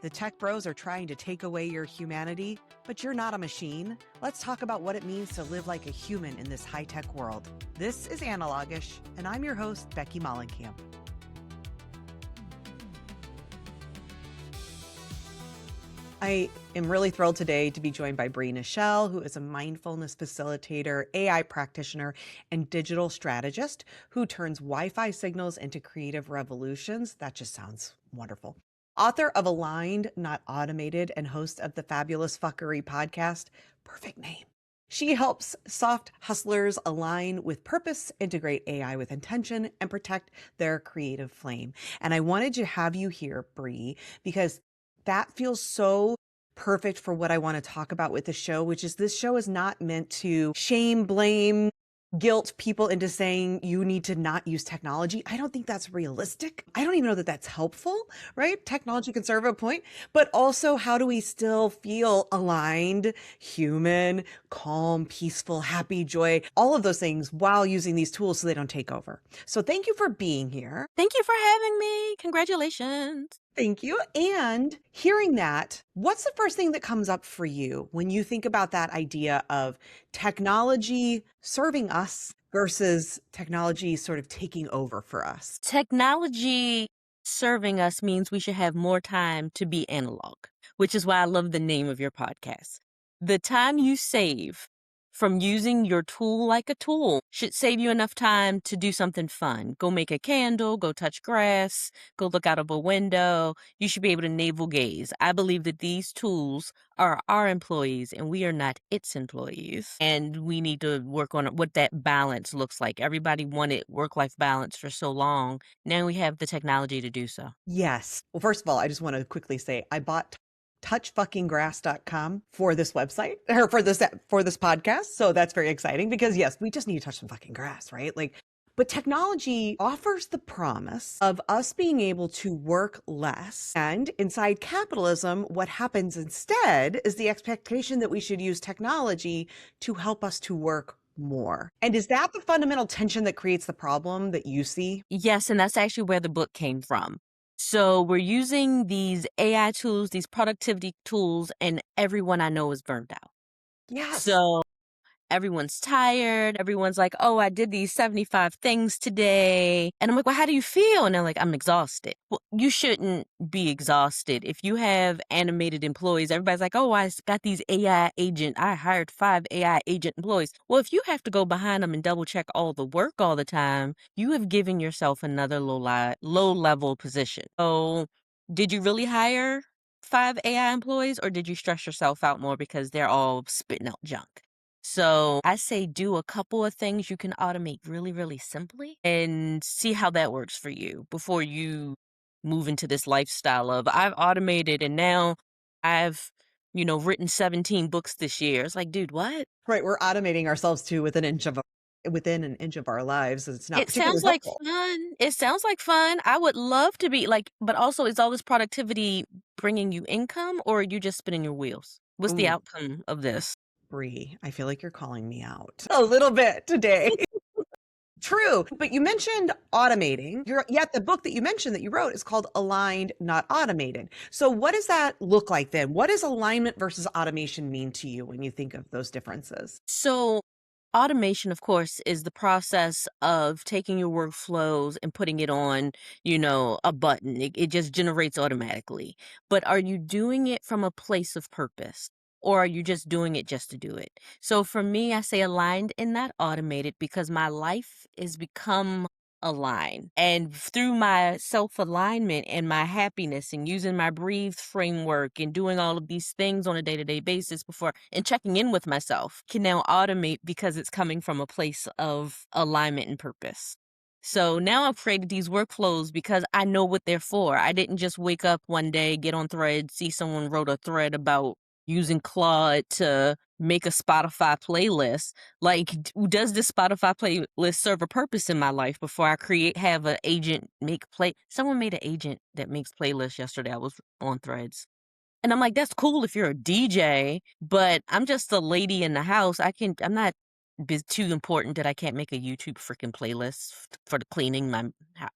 The tech bros are trying to take away your humanity, but you're not a machine. Let's talk about what it means to live like a human in this high-tech world. This is Analogish, and I'm your host, Becky Mollenkamp. I am really thrilled today to be joined by Bree, who is a mindfulness facilitator, AI practitioner, and digital strategist who turns Wi-Fi signals into creative revolutions. That just sounds wonderful. Author of Aligned, Not Automated, and host of the Fabulous Fuckery podcast. Perfect name. She helps soft hustlers align with purpose, integrate AI with intention, and protect their creative flame. And I wanted to have you here, Bree, because that feels so perfect for what I want to talk about with the show, which is this show is not meant to shame, blame, guilt people into saying you need to not use technology. I don't think that's realistic. I don't even know that that's helpful, right? Technology can serve a point, but also how do we still feel aligned, human, calm, peaceful, happy, joy, all of those things while using these tools so they don't take over. So thank you for being here. Thank you for having me. Congratulations. Thank you. And hearing that, what's the first thing that comes up for you when you think about that idea of technology serving us versus technology sort of taking over for us? Technology serving us means we should have more time to be analog, which is why I love the name of your podcast. The time you save from using your tool like a tool should save you enough time to do something fun. Go make a candle, go touch grass, go look out of a window. You should be able to navel gaze. I believe that these tools are our employees and we are not its employees. And we need to work on what that balance looks like. Everybody wanted work-life balance for so long. Now we have the technology to do so. Yes. Well, first of all, I just want to quickly say I bought touchfuckinggrass.com for this website or for this podcast. So that's very exciting because yes, we just need to touch some fucking grass, right? But technology offers the promise of us being able to work less. And inside capitalism, what happens instead is the expectation that we should use technology to help us to work more. And is that the fundamental tension that creates the problem that you see? Yes, and that's actually where the book came from. So we're using these AI tools, these productivity tools, and everyone I know is burned out. Yes. So everyone's tired. Everyone's like, oh, I did these 75 things today. And I'm like, well, how do you feel? And they're like, I'm exhausted. Well, you shouldn't be exhausted. If you have animated employees, everybody's like, oh, I got these AI agent. I hired 5 AI agent employees. Well, if you have to go behind them and double check all the work all the time, you have given yourself another low level position. So did you really hire 5 AI employees or did you stress yourself out more because they're all spitting out junk? So I say do a couple of things you can automate really, really simply and see how that works for you before you move into this lifestyle of I've automated and now I've, written 17 books this year. It's like, dude, what? Right. We're automating ourselves too within an inch of our lives. It's not It particularly sounds like helpful. fun. It sounds like fun. I would love to be but also is all this productivity bringing you income or are you just spinning your wheels? What's the Ooh, outcome of this? Bree, I feel like you're calling me out a little bit today. True. But you mentioned automating. The book that you mentioned that you wrote is called Aligned, Not Automated. So what does that look like then? What does alignment versus automation mean to you when you think of those differences? So automation, of course, is the process of taking your workflows and putting it on, a button. It just generates automatically. But are you doing it from a place of purpose? Or are you just doing it just to do it? So for me, I say aligned and not automated because my life has become aligned. And through my self-alignment and my happiness and using my breathe framework and doing all of these things on a day-to-day basis and checking in with myself can now automate because it's coming from a place of alignment and purpose. So now I've created these workflows because I know what they're for. I didn't just wake up one day, get on Thread, see someone wrote a thread about using Claude to make a Spotify playlist. Does this Spotify playlist serve a purpose in my life before I have an agent someone made an agent that makes playlists yesterday. I was on Threads. And I'm like, that's cool if you're a DJ, but I'm just a lady in the house. I'm not too important that I can't make a YouTube freaking playlist for the cleaning my house.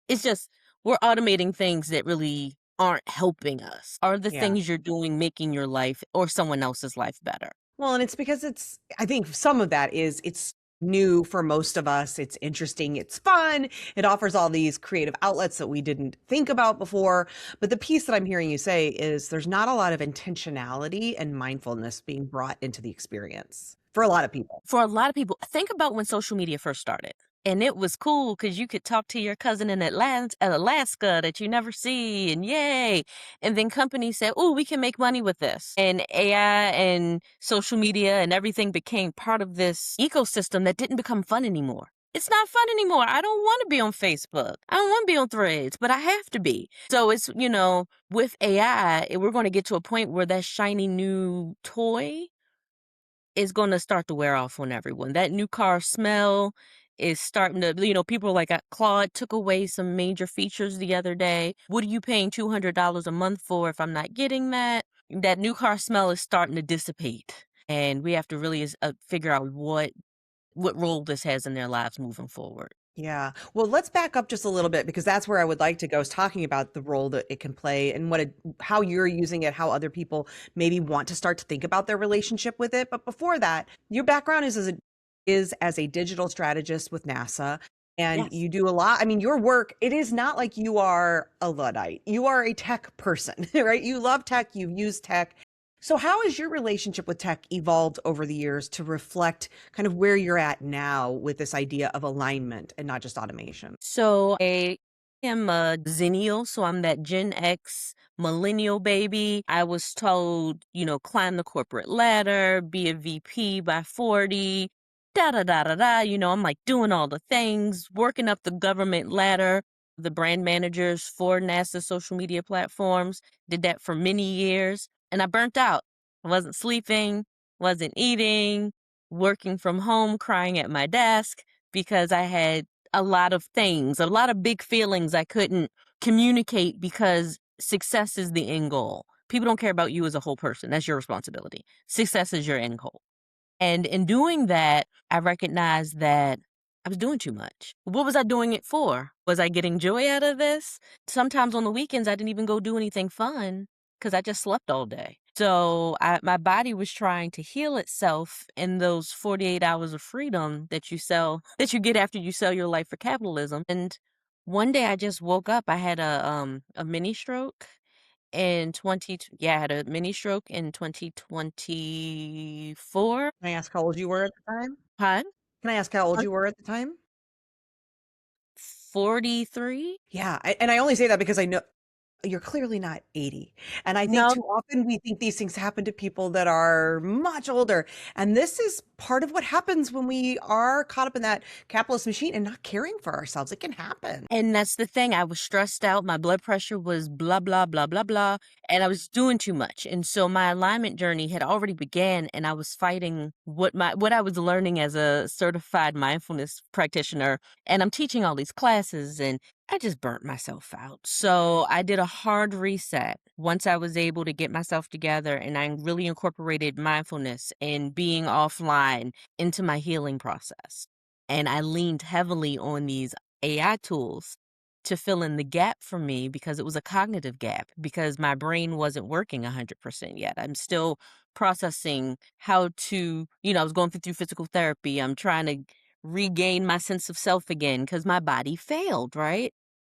It's just, we're automating things that really aren't helping us? Are the Yeah. things you're doing making your life or someone else's life better? Well, and it's because I think some of that is it's new for most of us. It's interesting. It's fun. It offers all these creative outlets that we didn't think about before. But the piece that I'm hearing you say is there's not a lot of intentionality and mindfulness being brought into the experience for a lot of people. For a lot of people, think about when social media first started. And it was cool because you could talk to your cousin in Alaska that you never see, and yay. And then companies said, oh, we can make money with this. And AI and social media and everything became part of this ecosystem that didn't become fun anymore. It's not fun anymore. I don't want to be on Facebook. I don't want to be on Threads, but I have to be. So it's, with AI, we're going to get to a point where that shiny new toy is gonna start to wear off on everyone. That new car smell is starting to, people are like, Claude took away some major features the other day. What are you paying $200 a month for if I'm not getting that? That new car smell is starting to dissipate. And we have to really figure out what role this has in their lives moving forward. Yeah. Well, let's back up just a little bit because that's where I would like to go is talking about the role that it can play and how you're using it, how other people maybe want to start to think about their relationship with it. But before that, your background is as a digital strategist with NASA. And Yes. you do a lot. I mean, your work, it is not like you are a Luddite. You are a tech person, right? You love tech, you've used tech. So, how has your relationship with tech evolved over the years to reflect kind of where you're at now with this idea of alignment and not just automation? So I am a Zennial, so I'm that Gen X millennial baby. I was told, climb the corporate ladder, be a VP by 40, da da da da da. I'm like doing all the things, working up the government ladder, the brand managers for NASA social media platforms. Did that for many years, and I burnt out. I wasn't sleeping, wasn't eating, working from home, crying at my desk because I had a lot of things, a lot of big feelings I couldn't communicate because success is the end goal. People don't care about you as a whole person. That's your responsibility. Success is your end goal. And in doing that, I recognized that I was doing too much. What was I doing it for? Was I getting joy out of this? Sometimes on the weekends, I didn't even go do anything fun because I just slept all day. So my body was trying to heal itself in those 48 hours of freedom that you get after you sell your life for capitalism. And one day I just woke up. I had a mini stroke in 20 yeah, I had a mini stroke in 2024. Can I ask how old you were at the time? Huh? Can I ask how old you were at the time? 43? Yeah, and I only say that because I know you're clearly not 80. And I think No. too often we think these things happen to people that are much older. And this is part of what happens when we are caught up in that capitalist machine and not caring for ourselves. It can happen. And that's the thing. I was stressed out. My blood pressure was blah, blah, blah, blah, blah. And I was doing too much. And so my alignment journey had already began and I was fighting what I was learning as a certified mindfulness practitioner. And I'm teaching all these classes and I just burnt myself out. So I did a hard reset once I was able to get myself together and I really incorporated mindfulness and being offline into my healing process. And I leaned heavily on these AI tools to fill in the gap for me because it was a cognitive gap because my brain wasn't working 100% yet. I'm still processing how to, I was going through physical therapy. I'm trying to regain my sense of self again because my body failed, right?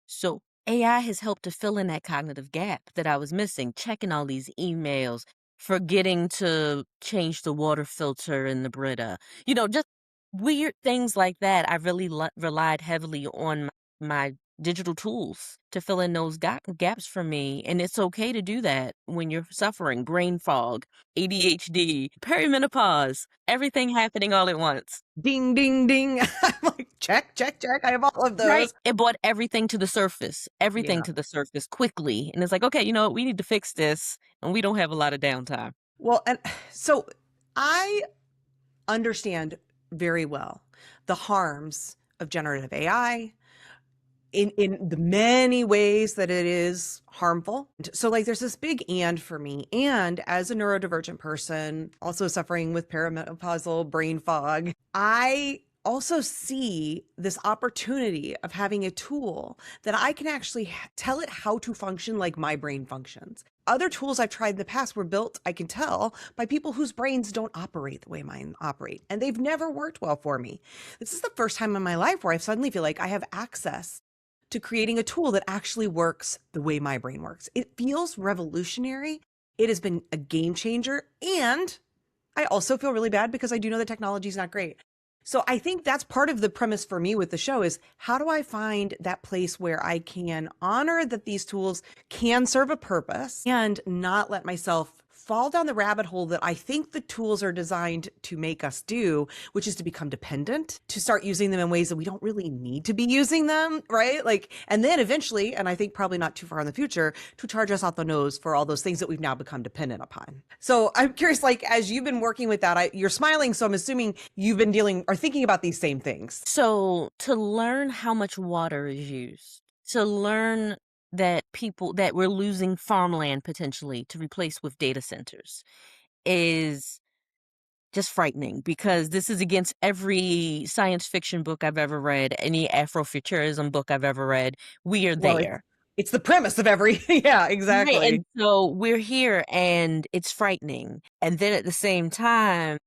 So AI has helped to fill in that cognitive gap that I was missing, checking all these emails, forgetting to change the water filter in the Brita, just weird things like that. I really relied heavily on my digital tools to fill in those gaps for me. And it's okay to do that when you're suffering brain fog, ADHD, perimenopause, everything happening all at once. Ding, ding, ding. I'm like, check, check, check. I have all of Right. those. It brought everything Yeah. to the surface quickly. And it's like, okay, we need to fix this. And we don't have a lot of downtime. Well, and so I understand very well the harms of generative AI in the many ways that it is harmful. So like there's this big and for me. And as a neurodivergent person, also suffering with perimenopausal brain fog, I also see this opportunity of having a tool that I can actually tell it how to function like my brain functions. Other tools I've tried in the past were built, I can tell, by people whose brains don't operate the way mine operate, and they've never worked well for me. This is the first time in my life where I suddenly feel like I have access to creating a tool that actually works the way my brain works. It feels revolutionary. It has been a game changer. And I also feel really bad because I do know the technology is not great. So I think that's part of the premise for me with the show is how do I find that place where I can honor that these tools can serve a purpose and not let myself fall down the rabbit hole that I think the tools are designed to make us do, which is to become dependent, to start using them in ways that we don't really need to be using them, right? Like, and then eventually, and I think probably not too far in the future, to charge us out the nose for all those things that we've now become dependent upon. So I'm curious, like, as you've been working with that, you're smiling. So I'm assuming you've been dealing or thinking about these same things. So to learn how much water is used, to learn that we're losing farmland potentially to replace with data centers is just frightening because this is against every science fiction book I've ever read, any Afrofuturism book I've ever read. We are Well, it's there. it's the premise of every, yeah, Right, and exactly. so we're here and it's frightening. And then at the same time,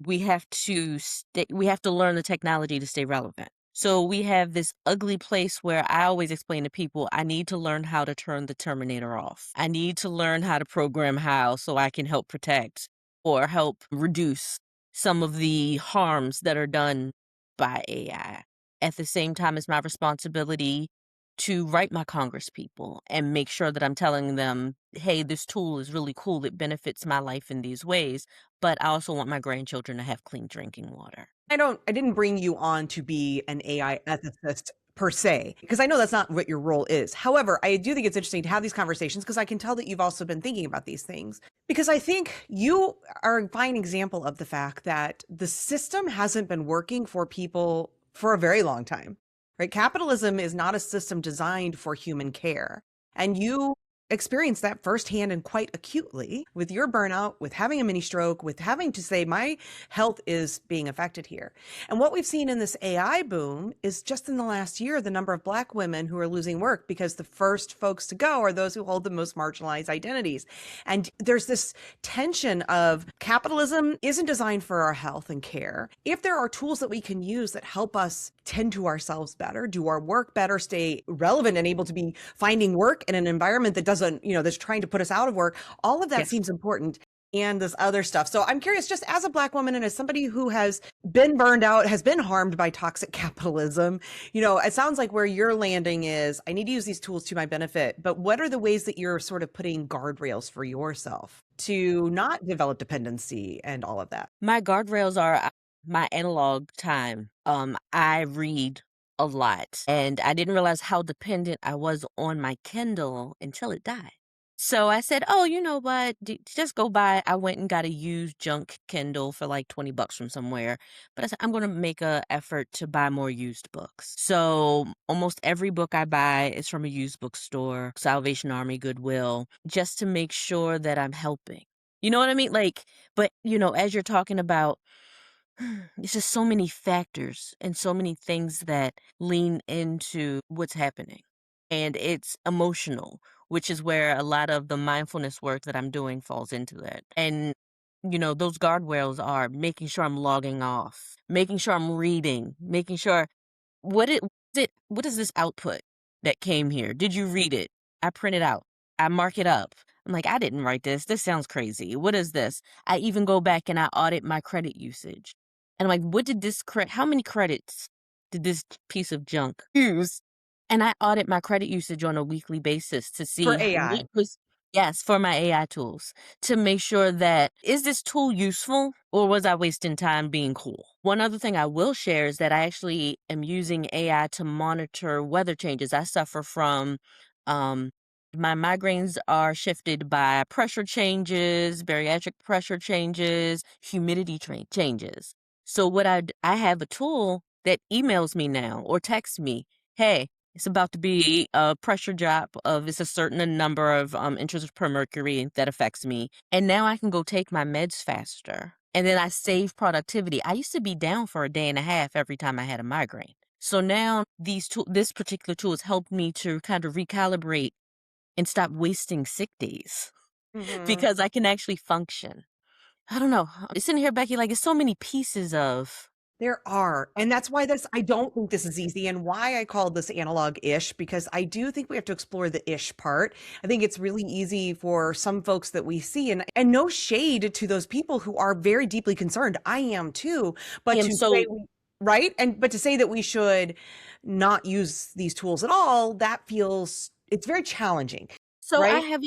we have to learn the technology to stay relevant. So we have this ugly place where I always explain to people, I need to learn how to turn the Terminator off. I need to learn how to program how so I can help protect or help reduce some of the harms that are done by AI. At the same time, it's my responsibility to write my Congress people and make sure that I'm telling them, hey, this tool is really cool. It benefits my life in these ways, but I also want my grandchildren to have clean drinking water. I didn't bring you on to be an AI ethicist per se, because I know that's not what your role is. However, I do think it's interesting to have these conversations because I can tell that you've also been thinking about these things. Because I think you are a fine example of the fact that the system hasn't been working for people for a very long time, right? Capitalism is not a system designed for human care. And you experienced that firsthand and quite acutely with your burnout, with having a mini stroke, with having to say, my health is being affected here. And what we've seen in this AI boom is just in the last year, the number of Black women who are losing work because the first folks to go are those who hold the most marginalized identities. And there's this tension of capitalism isn't designed for our health and care. If there are tools that we can use that help us tend to ourselves better, do our work better, stay relevant and able to be finding work in an environment that doesn't, that's trying to put us out of work, all of that Yes. seems important. And this other stuff. So I'm curious, just as a Black woman and as somebody who has been burned out, has been harmed by toxic capitalism, it sounds like where you're landing is I need to use these tools to my benefit. But what are the ways that you're sort of putting guardrails for yourself to not develop dependency and all of that? My guardrails are my analog time. I read a lot and I didn't realize how dependent I was on my Kindle until it died. So I said, "Oh, you know what? Just go buy." I went and got a used junk Kindle for like $20 from somewhere. But I said, I'm going to make a effort to buy more used books. So almost every book I buy is from a used bookstore, Salvation Army, Goodwill, just to make sure that I'm helping. You know what I mean? Like, but as you're talking about, it's just so many factors and so many things that lean into what's happening. And it's emotional, which is where a lot of the mindfulness work that I'm doing falls into that. And, those guardrails are making sure I'm logging off, making sure I'm reading, making sure what is this output that came here? Did you read it? I print it out. I mark it up. I'm like, I didn't write this. This sounds crazy. What is this? I even go back and I audit my credit usage. And I'm like, how many credits did this piece of junk use? And I audit my credit usage on a weekly basis to For see what AI. was, yes, for my AI tools to make sure that is this tool useful or was I wasting time being cool? One other thing I will share is that I actually am using AI to monitor weather changes. I suffer from um my migraines are shifted by pressure changes, bariatric pressure changes, changes. So I have a tool that emails me now or texts me, "Hey, it's about to be a pressure drop of it's a certain number of inches per mercury that affects me, and now I can go take my meds faster." and then I save productivity. I used to be down for a day and a half every time I had a migraine. So now this particular tool has helped me to kind of recalibrate and stop wasting sick days Mhm. because I can actually function. I don't know. I'm sitting here, Becky, like it's so many pieces of There are, and that's why this I don't think this is easy and why I call this analog-ish because I do think we have to explore the ish part. I think it's really easy for some folks that we see and no shade to those people who are very deeply concerned. I am too, I but am to say so we right? And but to say that we should not use these tools at all, that feels it's very challenging, So I right? have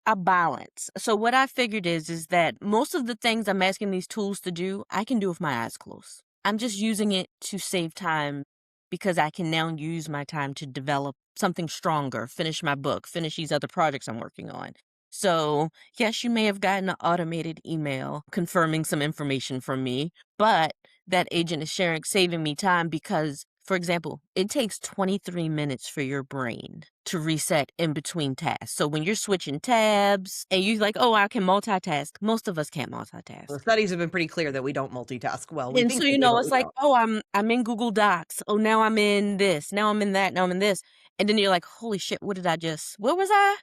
a balance. So what I figured is that most of the things I'm asking these tools to do, I can do with my eyes closed. I'm just using it to save time because I can now use my time to develop something stronger, finish my book, finish these other projects I'm working on. So, yes, you may have gotten an automated email confirming some information from me, but that agent is sharing saving me time because, for example, it takes 23 minutes for your brain to reset in between tasks. So when you're switching tabs and you're like, oh, I can multitask, most of us can't The multitask. studies have been pretty clear that we don't multitask well. We And so, think we do, but it's we like, don't. oh, I'm in Google Docs. Oh, now I'm in this. Now I'm in that. Now I'm in this. And then you're like, holy shit, what was I?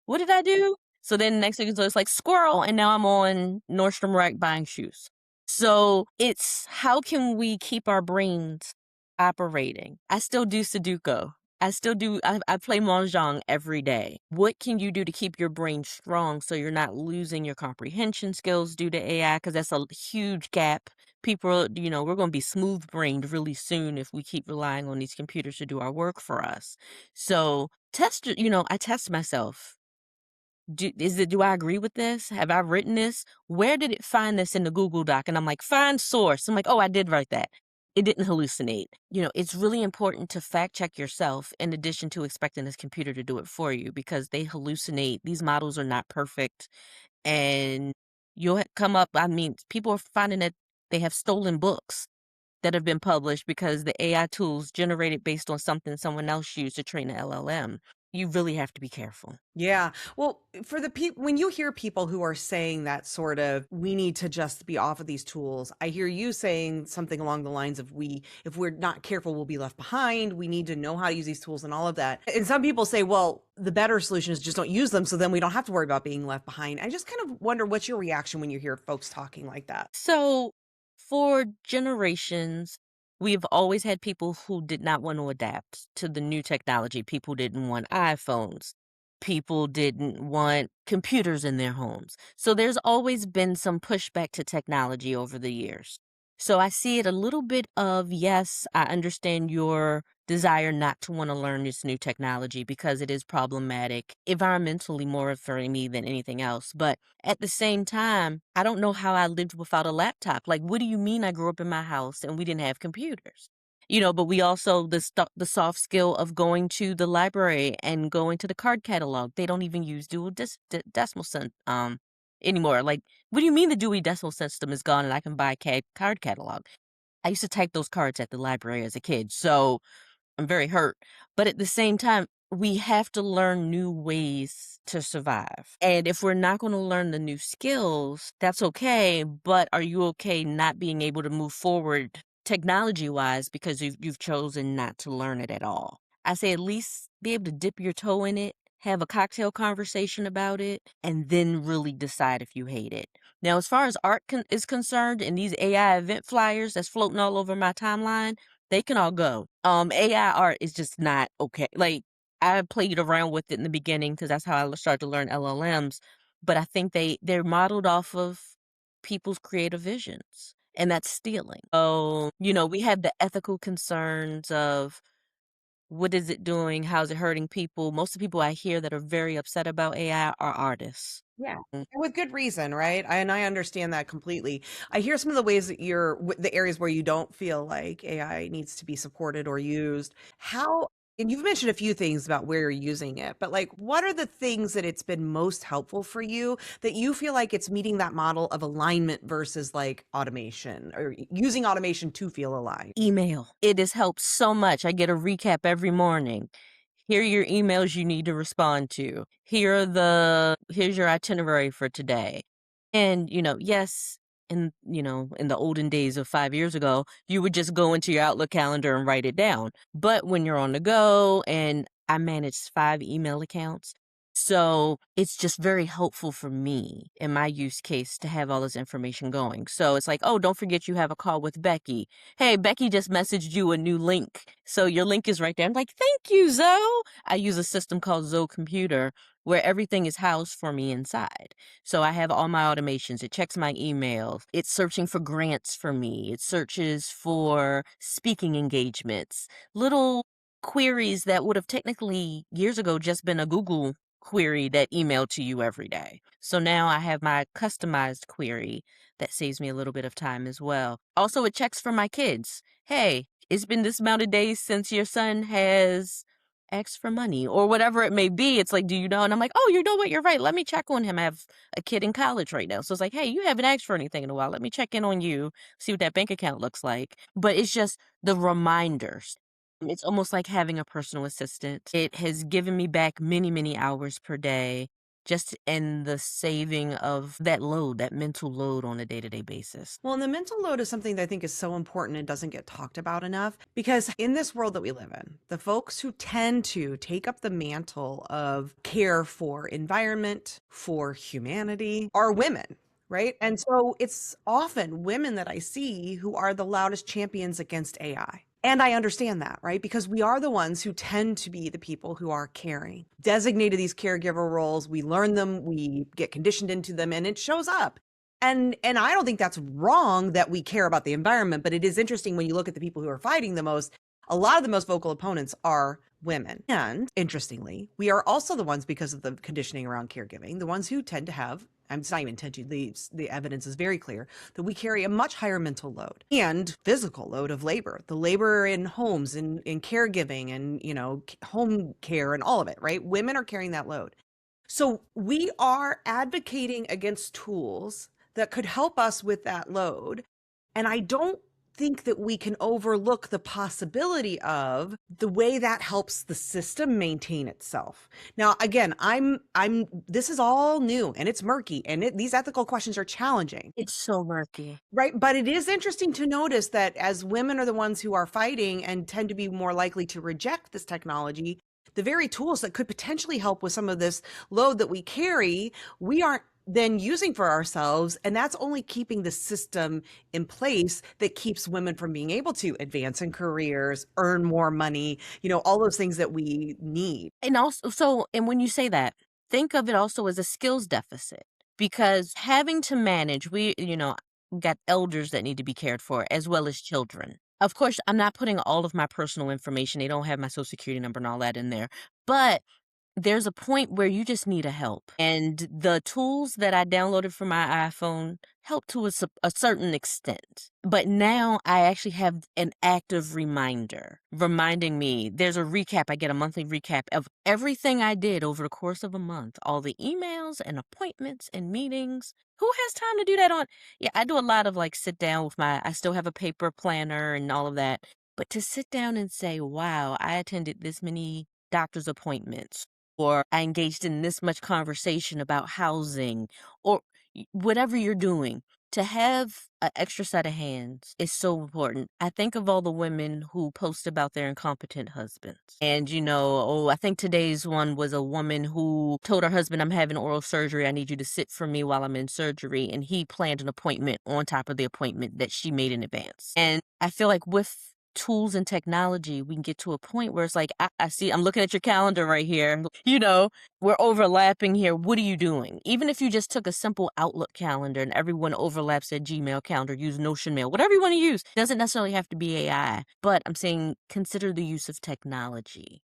What did I do? So then next thing is it's like squirrel, and now I'm on Nordstrom Rack buying shoes. So it's how can we keep our brains operating? I still do Sudoku. I play Mahjong every day. What can you do to keep your brain strong so you're not losing your comprehension skills due to AI? Because that's a huge gap. People, we're going to be smooth brained really soon if we keep relying on these computers to do our work for us. So I test myself. Do I agree with this? Have I written this? Where did it find this in the Google Doc? And I'm like, find source. I'm like, oh, I did write that. It didn't hallucinate. It's really important to fact check yourself in addition to expecting this computer to do it for you because they hallucinate. These models are not perfect. And come up, I mean, people are finding that they have stolen books that have been published because the AI tools generated based on something someone else used to train the LLM. You really have to be careful. Yeah. Well, for the people, when you hear people who are saying that sort of, we need to just be off of these tools, I hear you saying something along the lines of, if we're not careful, we'll be left behind. We need to know how to use these tools and all of that. And some people say, well, the better solution is just don't use them. So then we don't have to worry about being left behind. I just kind of wonder what's your reaction when you hear folks talking like that? So, for generations, we've always had people who did not want to adapt to the new technology. People didn't want iPhones. People didn't want computers in their homes. So, there's always been some pushback to technology over the years. So, I see it a little bit of yes, I understand your desire not to want to learn this new technology because it is problematic, environmentally more for me than anything else. But at the same time, I don't know how I lived without a laptop. Like, what do you mean I grew up in my house and we didn't have computers? But we also the soft skill of going to the library and going to the card catalog. They don't even use decimal anymore. Like, what do you mean the Dewey Decimal System is gone and I can buy a card catalog? I used to type those cards at the library as a kid, so I'm very hurt. But at the same time, we have to learn new ways to survive. And if we're not going to learn the new skills, that's okay. But are you okay not being able to move forward technology wise because you've chosen not to learn it at all? I say at least be able to dip your toe in it, have a cocktail conversation about it, and then really decide if you hate it. Now, as far as art is concerned, and these AI event flyers that's floating all over my timeline, they can all go. AI art is just not okay. Like, I played around with it in the beginning because that's how I started to learn LLMs, but I think they're modeled off of people's creative visions, and that's stealing. So, we have the ethical concerns of what is it doing? How's it hurting people? Most of the people I hear that are very upset about AI are artists. Yeah. And with good reason, right? And I understand that completely. I hear some of the ways that the areas where you don't feel like AI needs to be supported or used. And you've mentioned a few things about where you're using it, but like, what are the things that it's been most helpful for you that you feel like it's meeting that model of alignment versus like automation or using automation to feel aligned? Email. It has helped so much. I get a recap every morning. Here are your emails you need to respond to. Here's your itinerary for today. And, yes, in the olden days of 5 years ago, you would just go into your Outlook calendar and write it down. But when you're on the go, and I manage 5 email accounts, so it's just very helpful for me in my use case to have all this information going. So it's like, "Oh, don't forget you have a call with Becky. Hey, Becky just messaged you a new link. So your link is right there." I'm like, "Thank you, Zoe." I use a system called Zoe Computer where everything is housed for me inside. So I have all my automations. It checks my emails. It's searching for grants for me. It searches for speaking engagements, little queries that would have technically years ago just been a Google query that emailed to you every day. So now I have my customized query that saves me a little bit of time as well. Also, it checks for my kids. Hey, it's been this amount of days since your son has asked for money or whatever it may be. It's like, do you know? And I'm like, oh, you know what? You're right. Let me check on him. I have a kid in college right now. So it's like, hey, you haven't asked for anything in a while. Let me check in on you, see what that bank account looks like. But it's just the reminders. It's almost like having a personal assistant. It has given me back many, many hours per day just in the saving of that load, that mental load on a day to day basis. Well, and the mental load is something that I think is so important and doesn't get talked about enough because in this world that we live in, the folks who tend to take up the mantle of care for environment, for humanity, are women. Right. And so it's often women that I see who are the loudest champions against AI. And I understand that, right? Because we are the ones who tend to be the people who are caring, designated these caregiver roles. We learn them, we get conditioned into them, and it shows up. And I don't think that's wrong that we care about the environment, but it is interesting when you look at the people who are fighting the most, a lot of the most vocal opponents are women. And interestingly, we are also the ones, because of the conditioning around caregiving, the ones who tend to have, it's not even tend to, the evidence is very clear that we carry a much higher mental load and physical load of labor, the labor in homes, in caregiving and, home care and all of it, right? Women are carrying that load. So we are advocating against tools that could help us with that load. And I don't think that we can overlook the possibility of the way that helps the system maintain itself. Now, again, this is all new and it's murky and these ethical questions are challenging. It's so murky. Right. But it is interesting to notice that as women are the ones who are fighting and tend to be more likely to reject this technology, the very tools that could potentially help with some of this load that we carry, we aren't then using for ourselves. And that's only keeping the system in place that keeps women from being able to advance in careers, earn more money, all those things that we need. And also, and when you say that, think of it also as a skills deficit because having to manage, got elders that need to be cared for as well as children. Of course, I'm not putting all of my personal information. They don't have my social security number and all that in there. But there's a point where you just need a help. And the tools that I downloaded for my iPhone help to a certain extent. But now I actually have an active reminder reminding me. There's a recap. I get a monthly recap of everything I did over the course of a month, all the emails and appointments and meetings. Who has time to do that on? Yeah, I do a lot of sit down with I still have a paper planner and all of that. But to sit down and say, wow, I attended this many doctor's appointments, or I engaged in this much conversation about housing, or whatever you're doing, to have an extra set of hands is so important. I think of all the women who post about their incompetent husbands. And, I think today's one was a woman who told her husband, I'm having oral surgery. I need you to sit for me while I'm in surgery. And he planned an appointment on top of the appointment that she made in advance. And I feel like with tools and technology, we can get to a point where it's like, I see, I'm looking at your calendar right here. We're overlapping here. What are you doing? Even if you just took a simple Outlook calendar and everyone overlaps their Gmail calendar, use Notion Mail, whatever you want to use. Doesn't necessarily have to be AI, but I'm saying consider the use of technology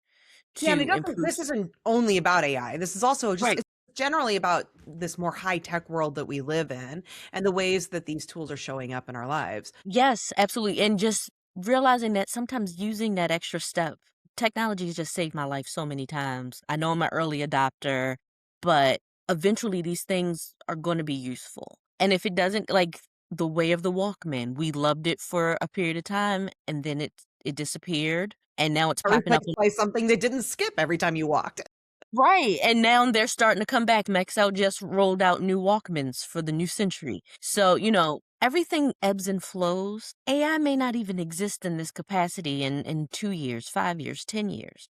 Yeah, and to improve. this isn't only about AI. This is also just Right. it's generally about this more high-tech world that we live in and the ways that these tools are showing up in our lives. Yes, absolutely. And just realizing that sometimes using that extra step, technology has just saved my life so many times. I know I'm an early adopter, but eventually these things are going to be useful. And if it doesn't, like the way of the Walkman, we loved it for a period of time and then it disappeared and now it's Or popping up. replaced by something that didn't skip every time you walked. Right, and now they're starting to come back. Maxell just rolled out new Walkmans for the new century. So, everything ebbs and flows. AI may not even exist in this capacity in 2 years, 5 years, 10 years.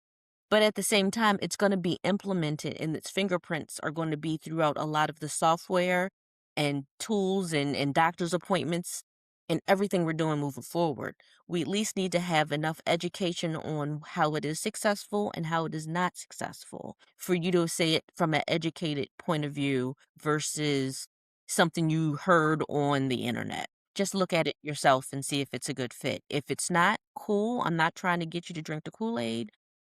But at the same time, it's gonna be implemented and its fingerprints are going to be throughout a lot of the software and tools and doctor's appointments and everything we're doing moving forward. We at least need to have enough education on how it is successful and how it is not successful for you to say it from an educated point of view versus something you heard on the internet. Just look at it yourself and see if it's a good fit. If it's not, cool. I'm not trying to get you to drink the Kool-Aid,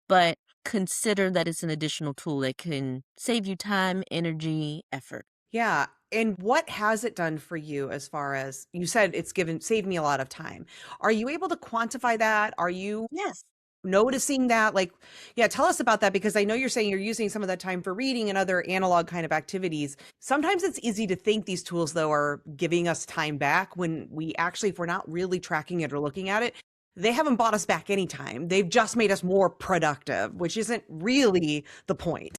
but consider that it's an additional tool that can save you time, energy, effort. Yeah. And what has it done for you as far as you said it's given saved me a lot of time? Are you able to quantify that? Are you Yes. noticing that? Like, yeah, tell us about that because I know you're saying you're using some of that time for reading and other analog kind of activities. Sometimes it's easy to think these tools, though, are giving us time back when we actually, if we're not really tracking it or looking at it, they haven't bought us back any time. They've just made us more productive, which isn't really the point.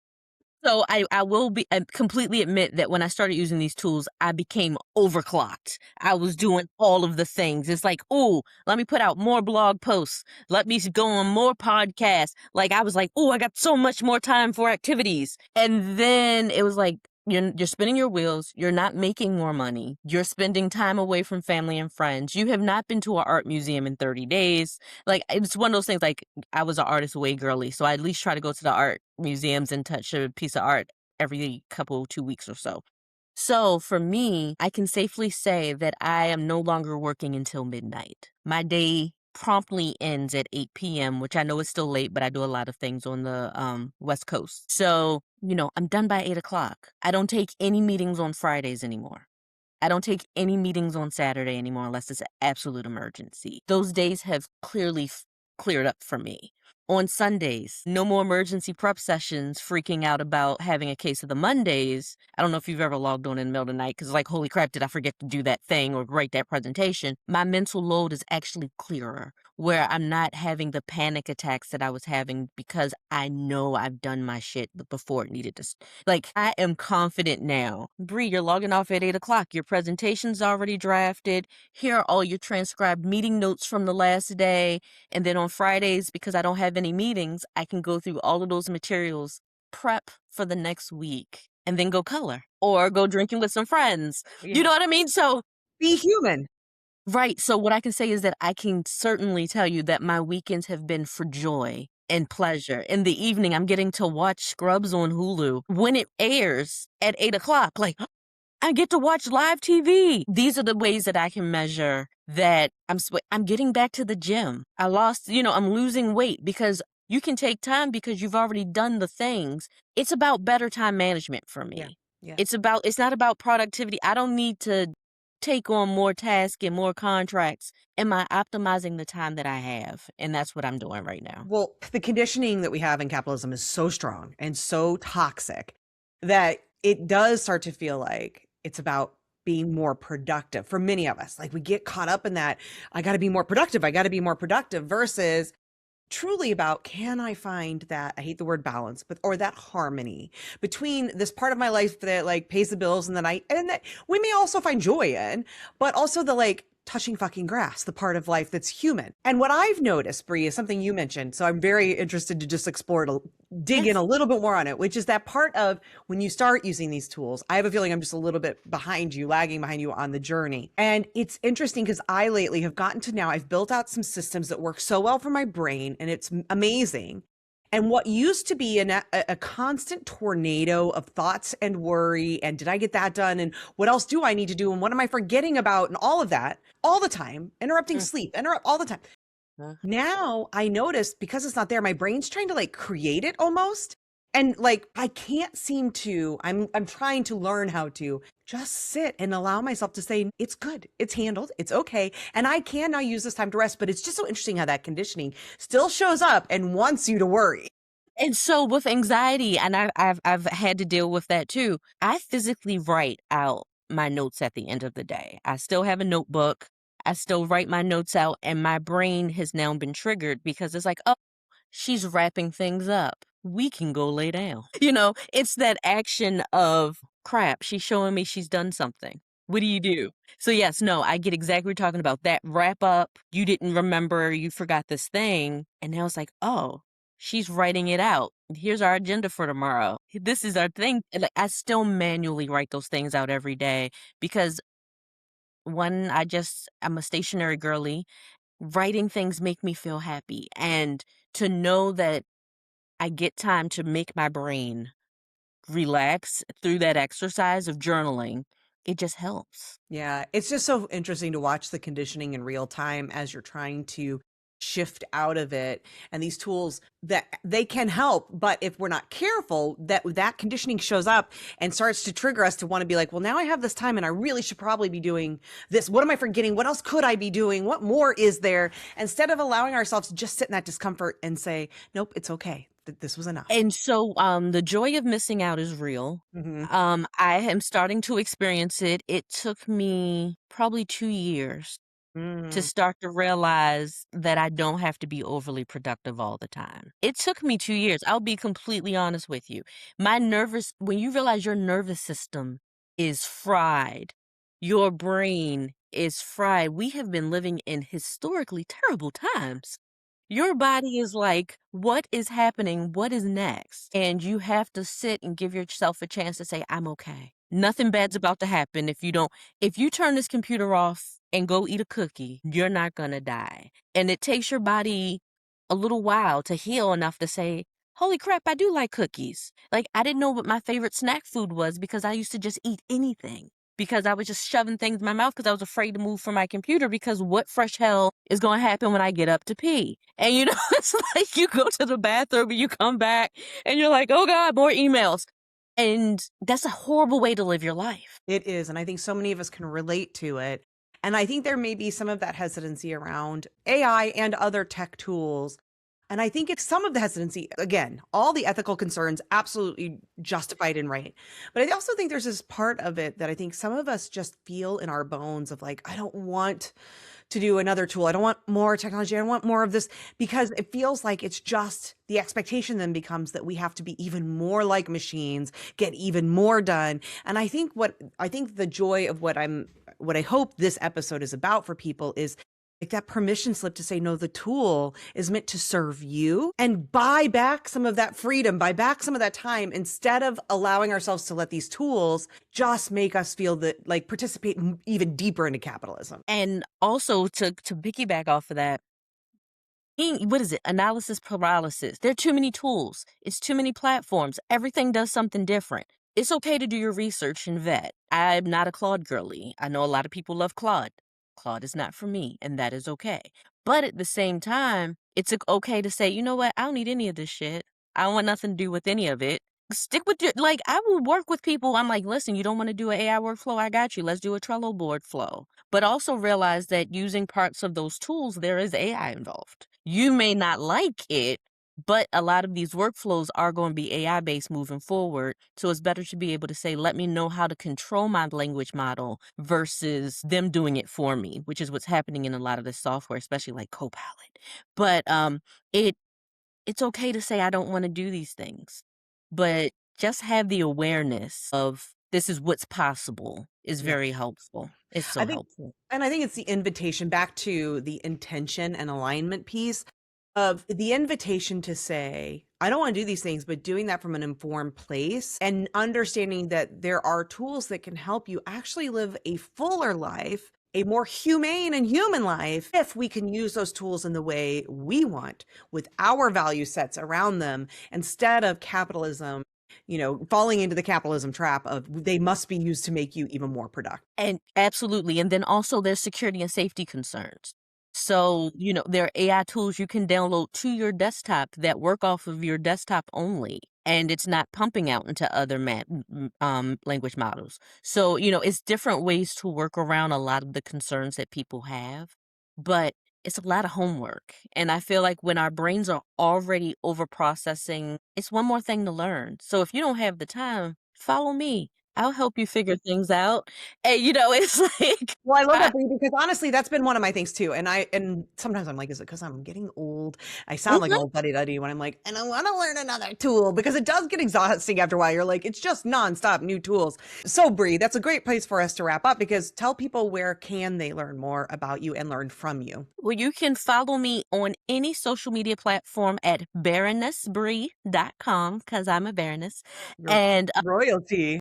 So I will be completely admit that when I started using these tools, I became overclocked. I was doing all of the things. It's like, oh, let me put out more blog posts. Let me go on more podcasts. Like I was like, oh, I got so much more time for activities. And then it was like, you're spinning your wheels. You're not making more money. You're spending time away from family and friends. You have not been to an art museum in 30 days. Like it's one of those things like I was an artist way girly, so I at least try to go to the art museums and touch a piece of art every couple 2 weeks or so. So for me, I can safely say that I am no longer working until midnight. My day promptly ends at 8 p.m., which I know is still late, but I do a lot of things on the West Coast. So, I'm done by 8 o'clock. I don't take any meetings on Fridays anymore. I don't take any meetings on Saturday anymore unless it's an absolute emergency. Those days have clearly cleared up for me. On Sundays, no more emergency prep sessions freaking out about having a case of the Mondays. I don't know if you've ever logged on in the middle of the night because, like, holy crap, did I forget to do that thing or write that presentation? My mental load is actually clearer, where I'm not having the panic attacks that I was having because I know I've done my shit before it needed to. Like, I am confident now. Bree, you're logging off at 8 o'clock. Your presentation's already drafted. Here are all your transcribed meeting notes from the last day. And then on Fridays, because I don't have any meetings, I can go through all of those materials, prep for the next week, and then go color or go drinking with some friends. You Yeah. know what I mean? So, Be human. right. So, what I can say is that I can certainly tell you that my weekends have been for joy and pleasure. In the evening, I'm getting to watch Scrubs on Hulu when it airs at 8 o'clock. Like, I get to watch live TV. These are the ways that I can measure that I'm getting back to the gym. I'm losing weight because you can take time because you've already done the things. It's about better time management for Yeah. me. Yeah. It's not about productivity. I don't need to take on more tasks and more contracts. Am I optimizing the time that I have? And that's what I'm doing right now. Well, the conditioning that we have in capitalism is so strong and so toxic that it does start to feel like it's about being more productive for many of us. Like we get caught up in that, I got to be more productive. I got to be more productive versus truly about can I find that I hate the word balance, but or that harmony between this part of my life that like pays the bills and then and that we may also find joy in, but also the like touching fucking grass, the part of life that's human. And what I've noticed, Bree, is something you mentioned. So I'm very interested to just explore it, dig in a Yes. little bit more on it, which is that part of when you start using these tools. I have a feeling I'm just a little bit behind you, lagging behind you on the journey. And it's interesting because I lately have gotten to now, I've built out some systems that work so well for my brain, and it's amazing. And what used to be a constant tornado of thoughts and worry, and did I get that done? And what else do I need to do? And what am I forgetting about? And all of that, all the time, interrupting sleep, interrupt all the time. Mhm. Now I notice because it's not there, my brain's trying to like create it almost. And like I can't seem to, I'm trying to learn how to just sit and allow myself to say, it's good, it's handled, it's okay. And I can now use this time to rest. But it's just so interesting how that conditioning still shows up and wants you to worry. And so with anxiety, and I've had to deal with that too. I physically write out my notes at the end of the day. I still have a notebook. I still write my notes out, and my brain has now been triggered because it's like, oh, she's wrapping things up. we can go lay down. It's that action of crap. She's showing me she's done something. What do you do? So, yes, no, I get exactly what you're talking about. That wrap up, you didn't remember, you forgot this thing. And now it's like, oh, she's writing it out. Here's our agenda for tomorrow. This is our thing. And like, I still manually write those things out every day because one, I'm a stationary girly. Writing things make me feel happy. And to know that I get time to make my brain relax through that exercise of journaling, it just helps. Yeah, it's just so interesting to watch the conditioning in real time as you're trying to shift out of it. And these tools that they can help, but if we're not careful, that conditioning shows up and starts to trigger us to want to be like, well, now I have this time and I really should probably be doing this. What am I forgetting? What else could I be doing? What more is there? Instead of allowing ourselves to just sit in that discomfort and say, nope, it's okay. This was enough. And so, the joy of missing out is real. Hmm. I am starting to experience it. It took me probably 2 years to Mm. start to realize that I don't have to be overly productive all the time. It took me 2 years. I'll be completely honest with you. When you realize your nervous system is fried, your brain is fried. We have been living in historically terrible times. Your body is like, what is happening? What is next? And you have to sit and give yourself a chance to say, I'm okay. Nothing bad's about to happen if you turn this computer off and go eat a cookie, you're not gonna die. And it takes your body a little while to heal enough to say, holy crap, I do like cookies. Like, I didn't know what my favorite snack food was because I used to just eat anything because I was just shoving things in my mouth because I was afraid to move from my computer because what fresh hell is going to happen when I get up to pee? And it's like you go to the bathroom and you come back and you're like, oh God, more emails. And that's a horrible way to live your life. It is. And I think so many of us can relate to it. And I think there may be some of that hesitancy around AI and other tech tools. And I think it's some of the hesitancy, again, all the ethical concerns, absolutely justified and right. But I also think there's this part of it that I think some of us just feel in our bones of like, I don't want to do another tool. I don't want more technology. I don't want more of this because it feels like it's just the expectation then becomes that we have to be even more like machines, get even more done. And I think the joy of what I hope this episode is about for people is like that permission slip to say, no, the tool is meant to serve you and buy back some of that freedom, buy back some of that time instead of allowing ourselves to let these tools just make us feel that like participate even deeper into capitalism. And also to piggyback off of that, what is it? Analysis paralysis. There are too many tools. It's too many platforms. Everything does something different. It's okay to do your research and vet. I'm not a Claude girly. I know a lot of people love Claude. Claude is not for me, and that is okay. But at the same time, it's okay to say, you know what? I don't need any of this shit. I don't want nothing to do with any of it. Stick with I will work with people. I'm like, listen, you don't want to do an AI workflow? I got you. Let's do a Trello board flow. But also realize that using parts of those tools, there is AI involved. You may not like it, but a lot of these workflows are going to be AI based moving forward. So it's better to be able to say, let me know how to control my language model versus them doing it for me, which is what's happening in a lot of this software, especially like Copilot. But it it's okay to say I don't want to do these things. But just have the awareness of this is what's possible is Yeah. very helpful. It's so I think, helpful. and I think it's the invitation back to the intention and alignment piece of the invitation to say, I don't want to do these things, but doing that from an informed place and understanding that there are tools that can help you actually live a fuller life, a more humane and human life, if we can use those tools in the way we want with our value sets around them instead of capitalism, falling into the capitalism trap of they must be used to make you even more productive. And absolutely. And then also there's security and safety concerns. So, there are AI tools you can download to your desktop that work off of your desktop only, and it's not pumping out into other language models. So, it's different ways to work around a lot of the concerns that people have, but it's a lot of homework. And I feel like when our brains are already over processing, it's one more thing to learn. So if you don't have the time, follow me. I'll help you figure things out. And, it's like, Well, I love I that, Bree, because honestly, that's been one of my things too. And sometimes I'm like, is it because I'm getting old? I sound like an Mhm. old buddy duddy when I'm like, and I want to learn another tool because it does get exhausting after a while. You're like, it's just nonstop new tools. So, Bree, that's a great place for us to wrap up because tell people where can they learn more about you and learn from you. Well, you can follow me on any social media platform at baronessbree.com because I'm a baroness. Your And royalty.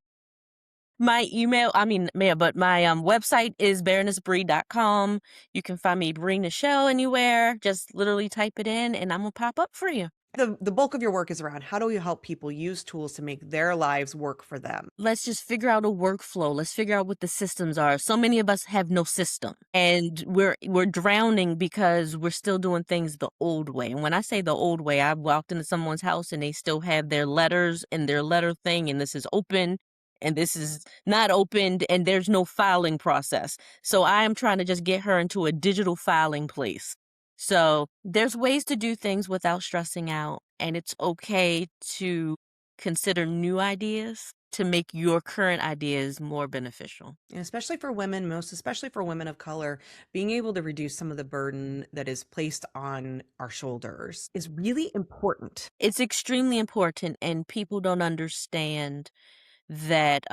my email, I mean, yeah, but my website is baronessbree.com. You can find me Bree Nichelle anywhere. Just literally type it in and I'm going to pop up for you. The bulk of your work is around how do you help people use tools to make their lives work for them? Let's just figure out a workflow. Let's figure out what the systems are. So many of us have no system and we're drowning because we're still doing things the old way. And when I say the old way, I've walked into someone's house and they still have their letters and their letter thing and this is open and this is not opened and there's no filing process. So I am trying to just get her into a digital filing place. So there's ways to do things without stressing out and it's okay to consider new ideas to make your current ideas more beneficial. And especially for women, most especially for women of color, being able to reduce some of the burden that is placed on our shoulders is really important. It's extremely important, and people don't understand that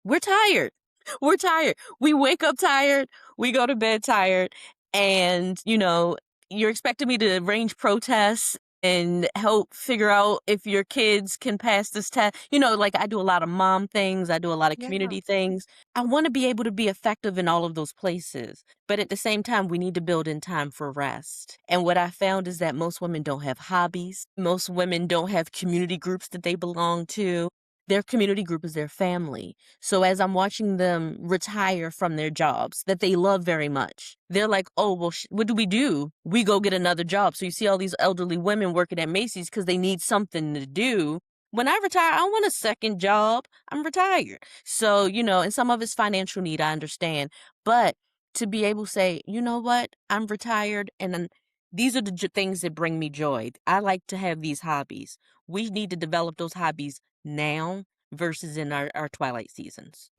we're tired. We're tired. We wake up tired, we go to bed tired, and you're expecting me to arrange protests and help figure out if your kids can pass this test. Like I do a lot of mom things, I do a lot of Yeah. community things. I want to be able to be effective in all of those places. But at the same time, we need to build in time for rest. And what I found is that most women don't have hobbies. Most women don't have community groups that they belong to. Their community group is their family. So as I'm watching them retire from their jobs that they love very much, they're like, oh, well, what do? We go get another job. So you see all these elderly women working at Macy's because they need something to do. When I retire, I don't want a second job. I'm retired. So, and some of it's financial need, I understand. But to be able to say, you know what, I'm retired and then these are the things that bring me joy. I like to have these hobbies. We need to develop those hobbies now versus in our twilight seasons.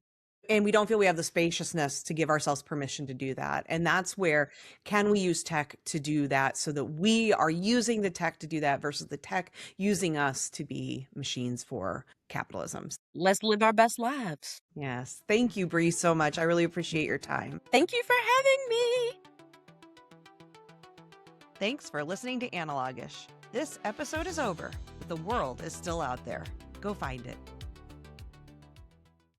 And we don't feel we have the spaciousness to give ourselves permission to do that. And that's where can we use tech to do that so that we are using the tech to do that versus the tech using us to be machines for capitalism. Let's live our best lives. Yes. Thank you, Bree, so much. I really appreciate your time. Thank you for having me. Thanks for listening to Analogish. This episode is over, but the world is still out there. Go find it.